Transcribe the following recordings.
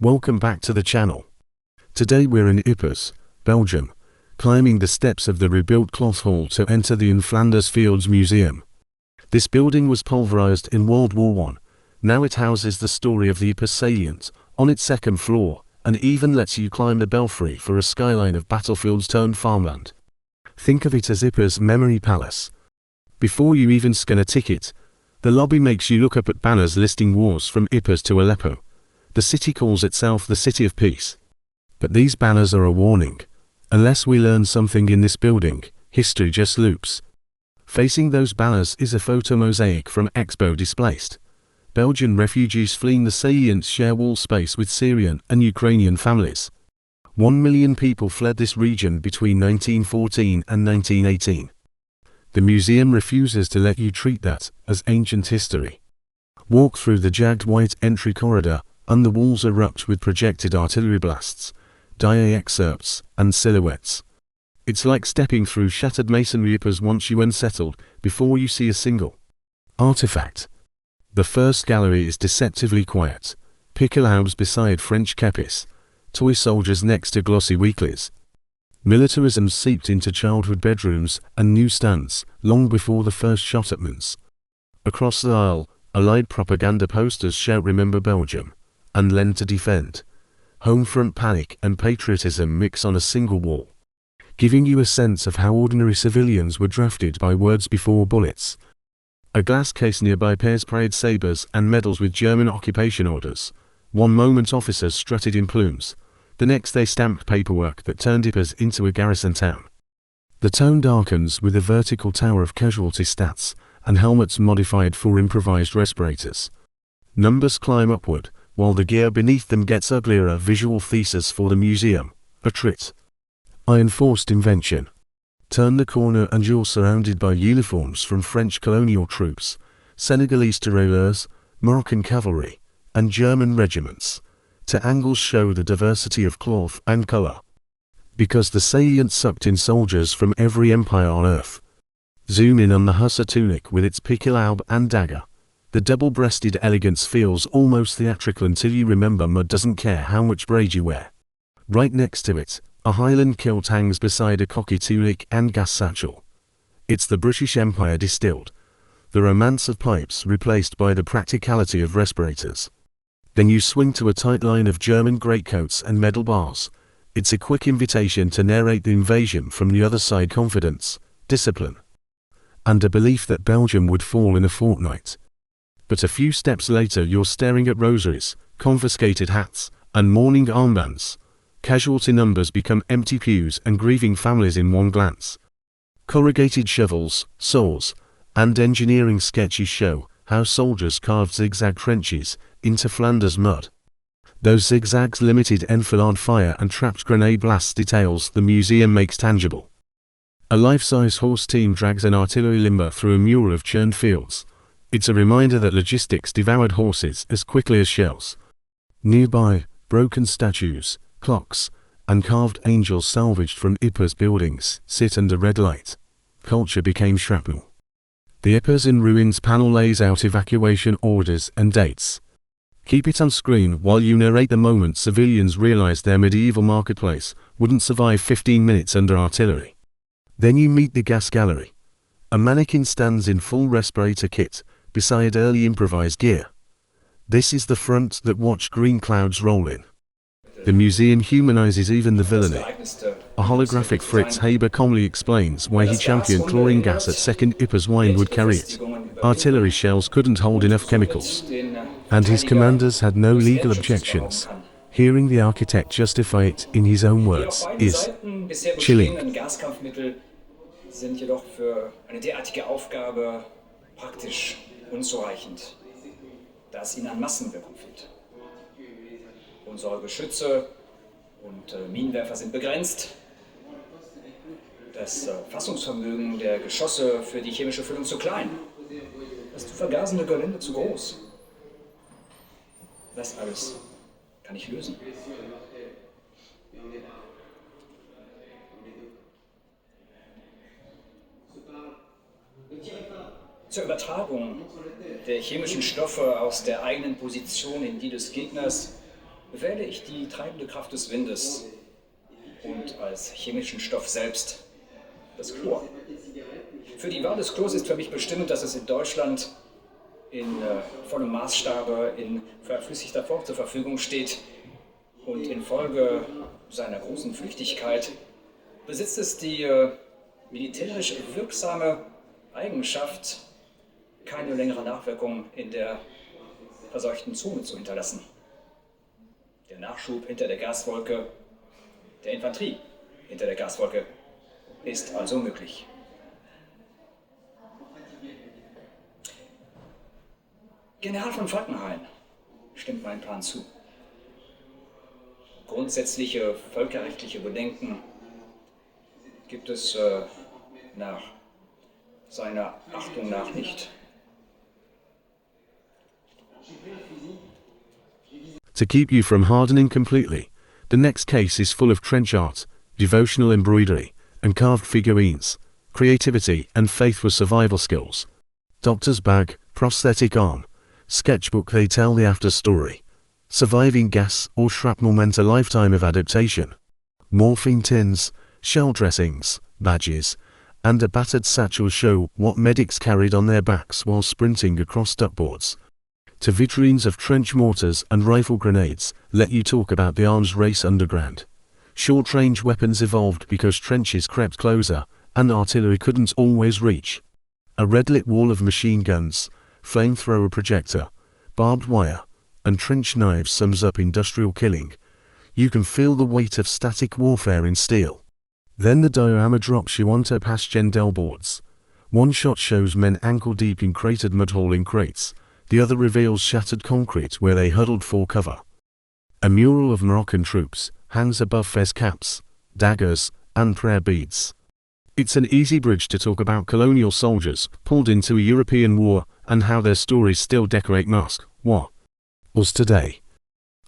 Welcome back to the channel. Today we're in Ypres, Belgium, climbing the steps of the rebuilt cloth hall to enter the Flanders Fields Museum. This building was pulverized in World War I. Now it houses the story of the Ypres Salient on its second floor, and even lets you climb the belfry for a skyline of battlefields turned farmland. Think of it as Ypres' memory palace. Before you even scan a ticket, the lobby makes you look up at banners listing wars from Ypres to Aleppo. The city calls itself the City of Peace. But these banners are a warning. Unless we learn something in this building, history just loops. Facing those banners is a photo mosaic from Expo Displaced. Belgian refugees fleeing the Salient share wall space with Syrian and Ukrainian families. 1 million people fled this region between 1914 and 1918. The museum refuses to let you treat that as ancient history. Walk through the jagged white entry corridor, and the walls erupt with projected artillery blasts, dia excerpts, and silhouettes. It's like stepping through shattered masonry Ypres once you unsettled, before you see a single artifact. The first gallery is deceptively quiet. Picolabs beside French kepis, toy soldiers next to glossy weeklies. Militarism seeped into childhood bedrooms and newsstands long before the first shot-at-mans. Across the aisle, Allied propaganda posters shout "Remember Belgium" and "Lend to Defend." Homefront panic and patriotism mix on a single wall, giving you a sense of how ordinary civilians were drafted by words before bullets. A glass case nearby pairs parade sabers and medals with German occupation orders. One moment officers strutted in plumes, the next they stamped paperwork that turned Ypres into a garrison town. The tone darkens with a vertical tower of casualty stats and helmets modified for improvised respirators. Numbers climb upward, while the gear beneath them gets uglier. A visual thesis for the museum, a trit. Iron-forced invention. Turn the corner and you're surrounded by uniforms from French colonial troops, Senegalese tirailleurs, Moroccan cavalry, and German regiments. To angles show the diversity of cloth and color. Because the Salient sucked in soldiers from every empire on earth. Zoom in on the hussar tunic with its picolab and dagger. The double-breasted elegance feels almost theatrical until you remember mud doesn't care how much braid you wear. Right next to it, a Highland kilt hangs beside a cocky tunic and gas satchel. It's the British Empire distilled. The romance of pipes replaced by the practicality of respirators. Then you swing to a tight line of German greatcoats and medal bars. It's a quick invitation to narrate the invasion from the other side. Confidence, discipline, and a belief that Belgium would fall in a fortnight. But a few steps later you're staring at rosaries, confiscated hats, and mourning armbands. Casualty numbers become empty pews and grieving families in one glance. Corrugated shovels, saws, and engineering sketches show how soldiers carved zigzag trenches into Flanders mud. Those zigzags limited enfilade fire and trapped grenade blasts, details the museum makes tangible. A life-size horse team drags an artillery limber through a mural of churned fields. It's a reminder that logistics devoured horses as quickly as shells. Nearby, broken statues, clocks, and carved angels salvaged from Ypres buildings sit under red light. Culture became shrapnel. The Ypres in ruins panel lays out evacuation orders and dates. Keep it on screen while you narrate the moment civilians realized their medieval marketplace wouldn't survive 15 minutes under artillery. Then you meet the gas gallery. A mannequin stands in full respirator kit beside early improvised gear. This is the front that watched green clouds roll in. The museum humanizes even the villainy. A holographic Fritz Haber calmly explains why he championed chlorine gas at second Ypres wine would carry it. Artillery shells couldn't hold enough chemicals. And his commanders had no legal objections. Hearing the architect justify it in his own words is chilling. Sind jedoch für eine derartige Aufgabe praktisch unzureichend, da es ihnen an Massenwirkung fehlt. Unsere Geschütze und Minenwerfer sind begrenzt. Das Fassungsvermögen der Geschosse für die chemische Füllung zu klein. Das zu vergasende Gelände zu groß. Das alles kann ich lösen. Zur Übertragung der chemischen Stoffe aus der eigenen Position in die des Gegners wähle ich die treibende Kraft des Windes und als chemischen Stoff selbst das Chlor. Für die Wahl des Chlors ist für mich bestimmend, dass es in Deutschland in vollem Maßstabe in verflüssigter Form zur Verfügung steht und infolge seiner großen Flüchtigkeit besitzt es die militärisch wirksame Eigenschaft, keine längere Nachwirkung in der verseuchten Zone zu hinterlassen. Der Nachschub hinter der Gaswolke, der Infanterie hinter der Gaswolke, ist also möglich. General von Falkenhayn stimmt meinem Plan zu. Grundsätzliche völkerrechtliche Bedenken gibt es nach seiner Achtung nach nicht. To keep you from hardening completely, the next case is full of trench art, devotional embroidery, and carved figurines, creativity and faith for survival skills. Doctor's bag, prosthetic arm, sketchbook, they tell the after story. Surviving gas or shrapnel meant a lifetime of adaptation. Morphine tins, shell dressings, badges, and a battered satchel show what medics carried on their backs while sprinting across duckboards. To vitrines of trench mortars and rifle grenades let you talk about the arms race underground. Short-range weapons evolved because trenches crept closer and artillery couldn't always reach. A red-lit wall of machine guns, flamethrower projector, barbed wire, and trench knives sums up industrial killing. You can feel the weight of static warfare in steel. Then the diorama drops you onto Paschendel boards. One shot shows men ankle-deep in cratered mud hauling crates. The other reveals shattered concrete where they huddled for cover. A mural of Moroccan troops hangs above fez caps, daggers, and prayer beads. It's an easy bridge to talk about colonial soldiers pulled into a European war and how their stories still decorate mosque. What was today?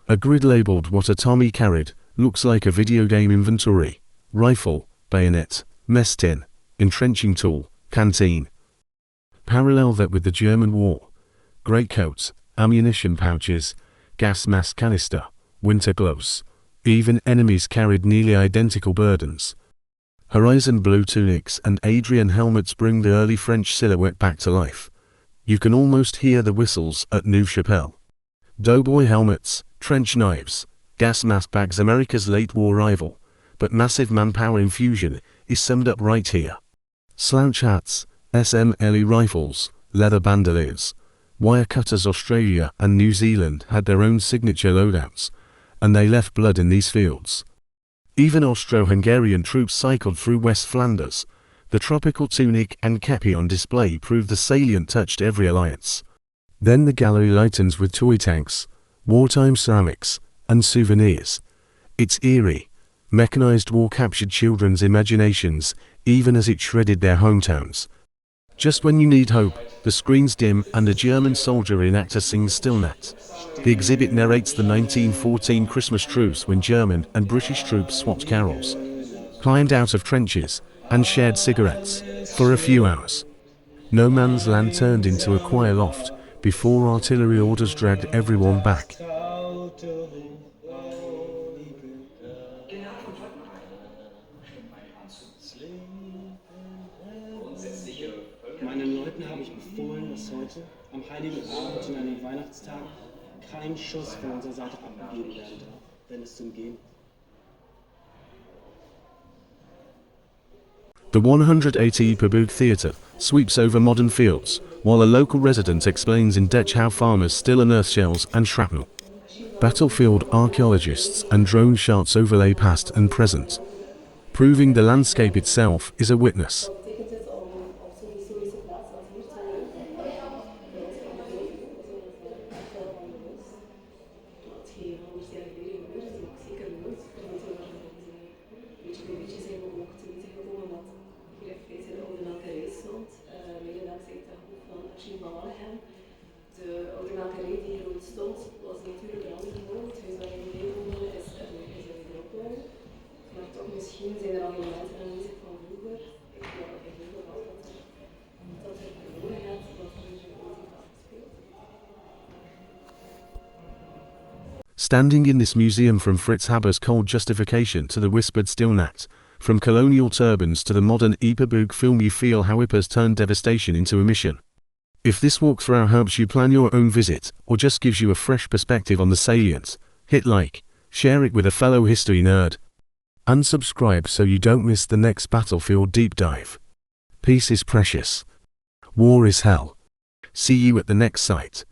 A grid labeled what a Tommy carried looks like a video game inventory. Rifle, bayonet, mess tin, entrenching tool, canteen. Parallel that with the German war. Greatcoats, ammunition pouches, gas mask canister, winter gloves. Even enemies carried nearly identical burdens. Horizon blue tunics and Adrian helmets bring the early French silhouette back to life. You can almost hear the whistles at Neuve-Chapelle. Doughboy helmets, trench knives, gas mask bags, America's late war rival, but massive manpower infusion is summed up right here. Slouch hats, SMLE rifles, leather bandoliers. Wire cutters. Australia and New Zealand had their own signature loadouts, and they left blood in these fields. Even Austro-Hungarian troops cycled through West Flanders. The tropical tunic and kepi on display proved the Salient touched every alliance. Then the gallery lightens with toy tanks, wartime ceramics, and souvenirs. It's eerie. Mechanized war captured children's imaginations, even as it shredded their hometowns. Just when you need hope, the screens dim and a German soldier reenactor sings Stillnacht. The exhibit narrates the 1914 Christmas truce when German and British troops swapped carols, climbed out of trenches, and shared cigarettes for a few hours. No Man's Land turned into a choir loft before artillery orders dragged everyone back. Meinen Leuten habe ich befohlen, dass heute, am Heiligen Abend und an den Weihnachtstagen, kein Schuss von unserer Seite abgegeben werden darf, wenn es zum Gehen. The 180 Pabuk Theatre sweeps over modern fields, while a local resident explains in Dutch how farmers still unearth shells and shrapnel. Battlefield archaeologists and drone shots overlay past and present, proving the landscape itself is a witness. Misschien zijn er al elementen aanwezig van vroeger. Ik Standing in this museum, from Fritz Haber's cold justification to the whispered stillnat, from colonial turbans to the modern Ypres film, you feel how Ypres turned devastation into a mission. If this walkthrough helps you plan your own visit, or just gives you a fresh perspective on the Salient, hit like, share it with a fellow history nerd. Unsubscribe so you don't miss the next battlefield deep dive. Peace is precious. War is hell. See you at the next site.